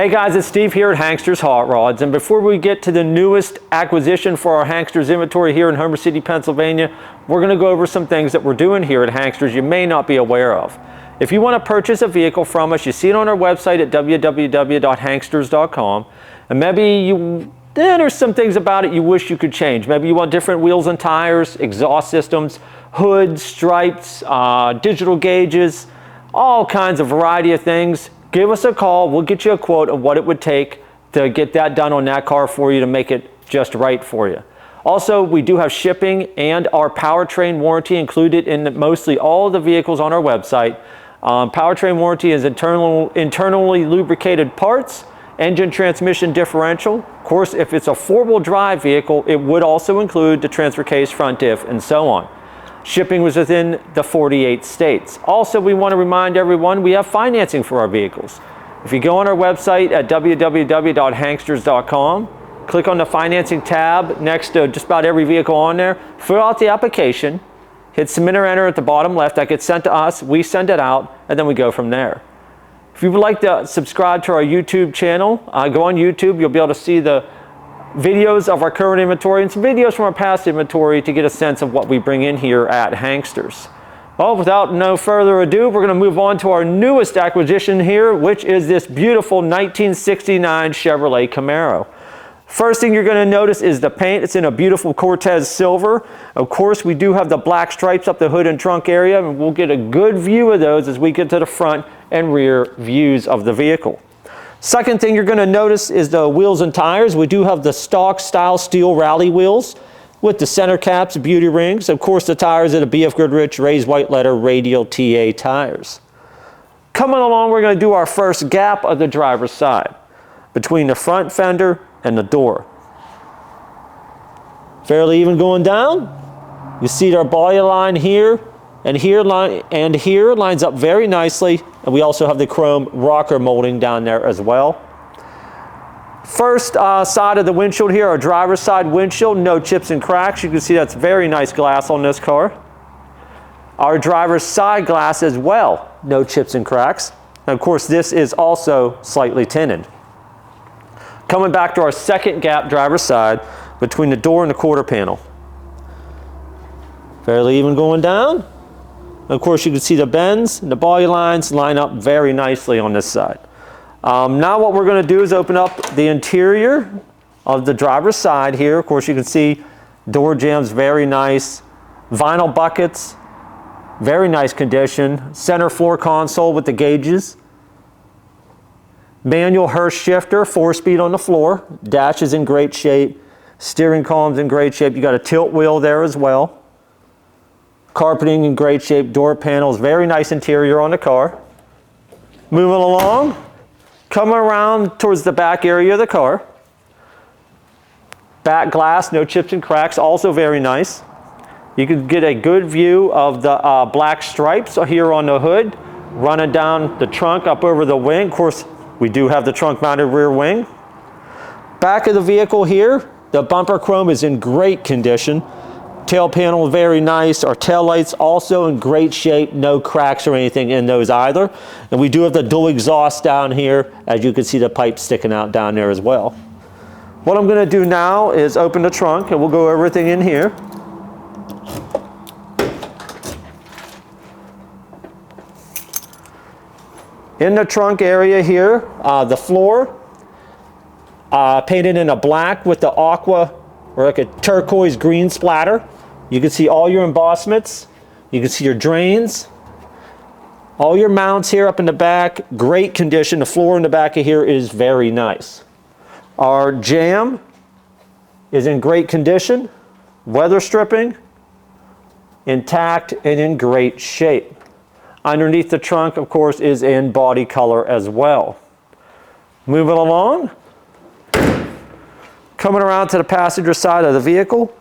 Hey guys, it's Steve here at Hankster's Hot Rods, and before we get to the newest acquisition for our Hankster's inventory here in Homer City, Pennsylvania, we're going to go over some things that we're doing here at Hankster's you may not be aware of. If you want to purchase a vehicle from us, you see it on our website at www.hanksters.com, and maybe there's some things about it you wish you could change. Maybe you want different wheels and tires, exhaust systems, hoods, stripes, digital gauges, all kinds of variety of things. Give us a call. We'll get you a quote of what it would take to get that done on that car for you to make it just right for you. Also, we do have shipping and our powertrain warranty included in mostly all of the vehicles on our website. Powertrain warranty is internally lubricated parts, engine transmission differential. Of course, if it's a four-wheel drive vehicle, it would also include the transfer case, front diff, and so on. Shipping was within the 48 states. Also, we want to remind everyone we have financing for our vehicles. If you go on our website at www.hanksters.com, click on the financing tab next to just about every vehicle on there, fill out the application, hit submit or enter at the bottom left. That gets sent to us, we send it out, and then we go from there. If you would like to subscribe to our YouTube channel, go on YouTube. You'll be able to see the videos of our current inventory and some videos from our past inventory to get a sense of what we bring in here at Hankster's. Well, without no further ado, we're going to move on to our newest acquisition here, which is this beautiful 1969 Chevrolet Camaro. First thing you're going to notice is the paint. It's in a beautiful Cortez silver. Of course, we do have the black stripes up the hood and trunk area, and we'll get a good view of those as we get to the front and rear views of the vehicle. Second thing you're going to notice is the wheels and tires. We do have the stock style steel rally wheels with the center caps, beauty rings. Of course, the tires are the BFGoodrich raised white letter Radial TA tires. Coming along, we're going to do our first gap of the driver's side between the front fender and the door. Fairly even going down. You see our body line here and here lines up very nicely, and we also have the chrome rocker molding down there as well. First side of the windshield here, our driver's side windshield, no chips and cracks. You can see that's very nice glass on this car. Our driver's side glass as well, no chips and cracks. And of course, this is also slightly tinted. Coming back to our second gap driver's side between the door and the quarter panel. Fairly even going down. Of course, you can see the bends and the body lines line up very nicely on this side. Now what we're going to do is open up the interior of the driver's side here. Of course, you can see door jambs, very nice. Vinyl buckets, very nice condition. Center floor console with the gauges. Manual Hurst shifter, 4-speed on the floor. Dash is in great shape. Steering column's in great shape. You got a tilt wheel there as well. Carpeting in great shape, door panels, very nice interior on the car. Moving along, coming around towards the back area of the car. Back glass, no chips and cracks, also very nice. You can get a good view of the black stripes here on the hood, running down the trunk up over the wing. Of course, we do have the trunk mounted rear wing. Back of the vehicle here, the bumper chrome is in great condition. Tail panel very nice. Our tail lights also in great shape, no cracks or anything in those either. And we do have the dual exhaust down here, as you can see the pipe sticking out down there as well. What I'm going to do now is open the trunk and we'll go over everything in here. In the trunk area here, the floor painted in a black with the aqua or like a turquoise green splatter. You can see all your embossments. You can see your drains. All your mounts here up in the back, great condition. The floor in the back of here is very nice. Our jamb is in great condition. Weather stripping, intact and in great shape. Underneath the trunk, of course, is in body color as well. Moving along. Coming around to the passenger side of the vehicle.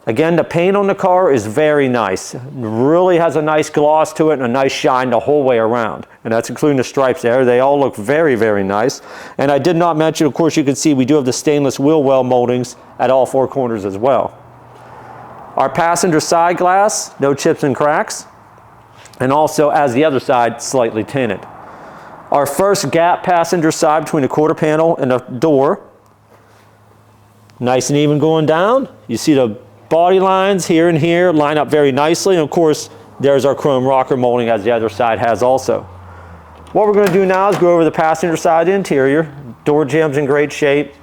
Again, the paint on the car is very nice. It really has a nice gloss to it and a nice shine the whole way around. And that's including the stripes there. They all look very, very nice. And I did not mention, of course, you can see we do have the stainless wheel well moldings at all four corners as well. Our passenger side glass, no chips and cracks. And also, as the other side, slightly tinted. Our first gap passenger side between the quarter panel and the door. Nice and even going down. You see the body lines here and here line up very nicely. And of course, there's our chrome rocker molding as the other side has also. What we're going to do now is go over the passenger side interior. Door jamb's in great shape.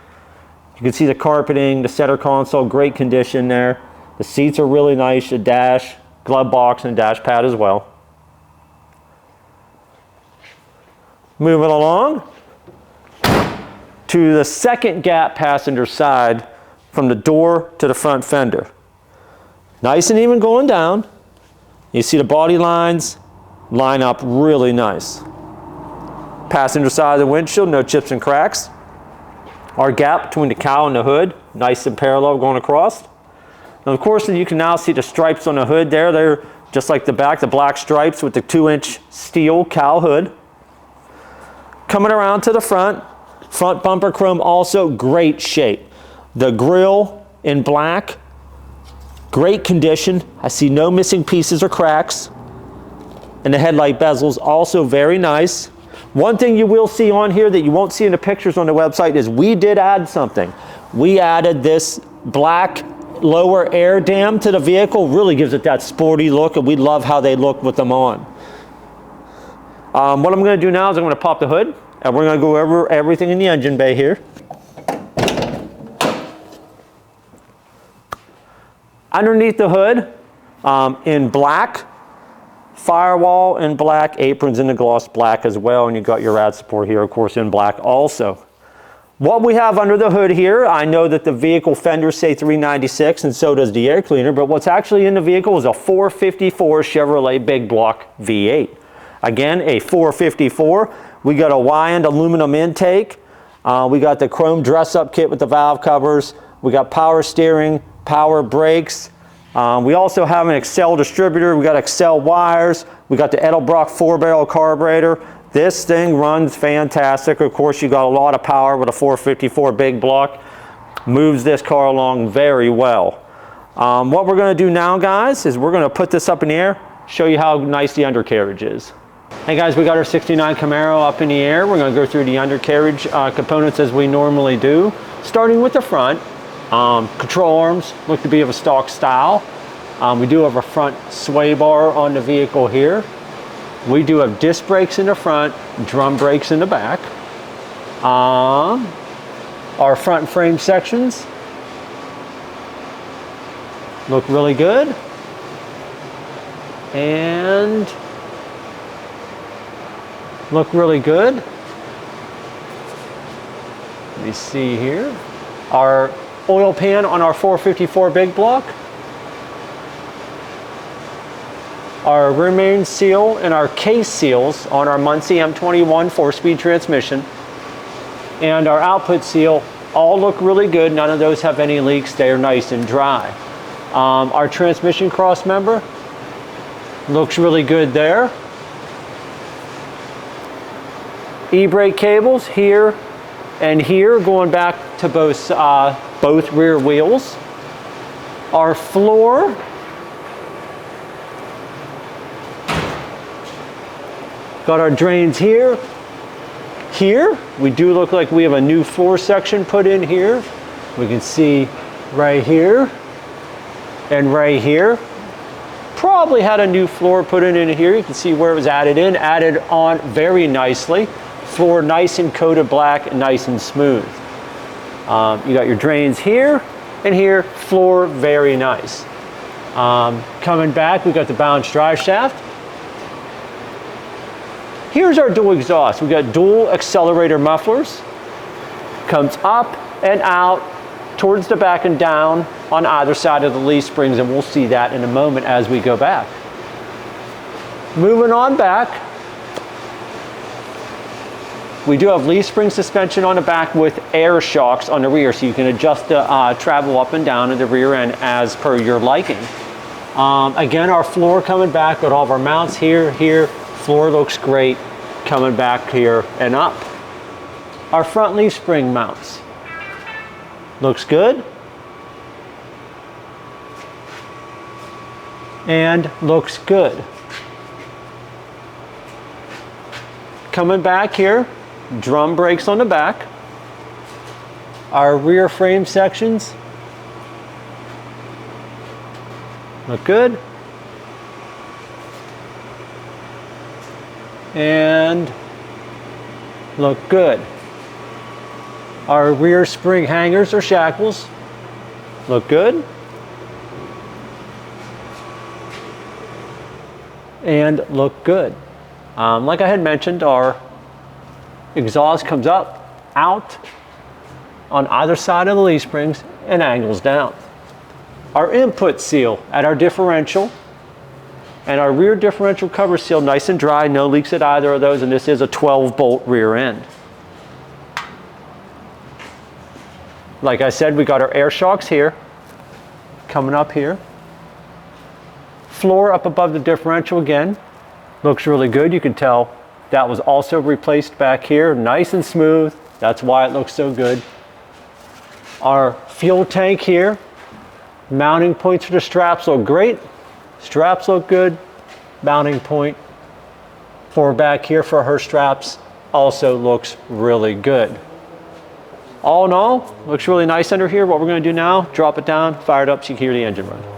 You can see the carpeting, the center console, great condition there. The seats are really nice, the dash, glove box, and dash pad as well. Moving along to the second gap passenger side from the door to the front fender. Nice and even going down. You see the body lines line up really nice. Passenger side of the windshield, no chips and cracks. Our gap between the cowl and the hood, nice and parallel going across. And of course, you can now see the stripes on the hood there. They're just like the back, the black stripes with the 2-inch steel cowl hood. Coming around to the front bumper chrome also great shape. The grille in black, great condition. I see no missing pieces or cracks. And the headlight bezels also very nice. One thing you will see on here that you won't see in the pictures on the website is we did add something. We added this black lower air dam to the vehicle. Really gives it that sporty look, and we love how they look with them on. What I'm going to do now is I'm going to pop the hood, and we're going to go over everything in the engine bay here. Underneath the hood, in black, firewall in black, aprons in the gloss black as well, and you got your rad support here, of course, in black also. What we have under the hood here, I know that the vehicle fenders say 396, and so does the air cleaner, but what's actually in the vehicle is a 454 Chevrolet Big Block V8. Again, a 454. We got a Weiand aluminum intake. We got the chrome dress-up kit with the valve covers. We got power steering, power brakes. We also have an Accel distributor. We got Accel wires. We got the Edelbrock 4-barrel carburetor. This thing runs fantastic. Of course, you got a lot of power with a 454 Big Block. Moves this car along very well. What we're going to do now, guys, is we're going to put this up in the air, show you how nice the undercarriage is. Hey guys, we got our 69 Camaro up in the air. We're going to go through the undercarriage components as we normally do. Starting with the front, control arms look to be of a stock style. We do have a front sway bar on the vehicle here. We do have disc brakes in the front, drum brakes in the back. Our front frame sections look really good. And look really good. Let me see here. Our oil pan on our 454 Big Block. Our rear main seal and our case seals on our Muncie M21 4-speed transmission. And our output seal all look really good. None of those have any leaks. They are nice and dry. Our transmission cross member looks really good there. E-brake cables here and here going back to both rear wheels. Our floor got our drains here. Here we do look like we have a new floor section put in here. We can see right here and right here. Probably had a new floor put in here. You can see where it was added on very nicely. Floor nice and coated black and nice and smooth. You got your drains here and here. Floor very nice. Coming back, we got the balanced drive shaft. Here's our dual exhaust. We got dual Xlerator mufflers. Comes up and out towards the back and down on either side of the leaf springs, and we'll see that in a moment as we go back. Moving on back, we do have leaf spring suspension on the back with air shocks on the rear, so you can adjust the travel up and down in the rear end as per your liking. Again, our floor coming back with all of our mounts here. Floor looks great coming back here and up. Our front leaf spring mounts looks good and looks good. coming back here, drum brakes on the back. Our rear frame sections look good. And look good. Our rear spring hangers or shackles look good. And look good. Like I had mentioned, our exhaust comes up, out on either side of the leaf springs and angles down. Our input seal at our differential and our rear differential cover seal nice and dry, no leaks at either of those, and this is a 12-bolt rear end. Like I said, we got our air shocks here, coming up here. Floor up above the differential again, looks really good. You can tell that was also replaced back here, nice and smooth. That's why it looks so good. Our fuel tank here, mounting points for the straps look great. Straps look good. Mounting point for back here for her straps also looks really good. All in all, looks really nice under here. What we're going to do now, drop it down, fire it up so you can hear the engine run.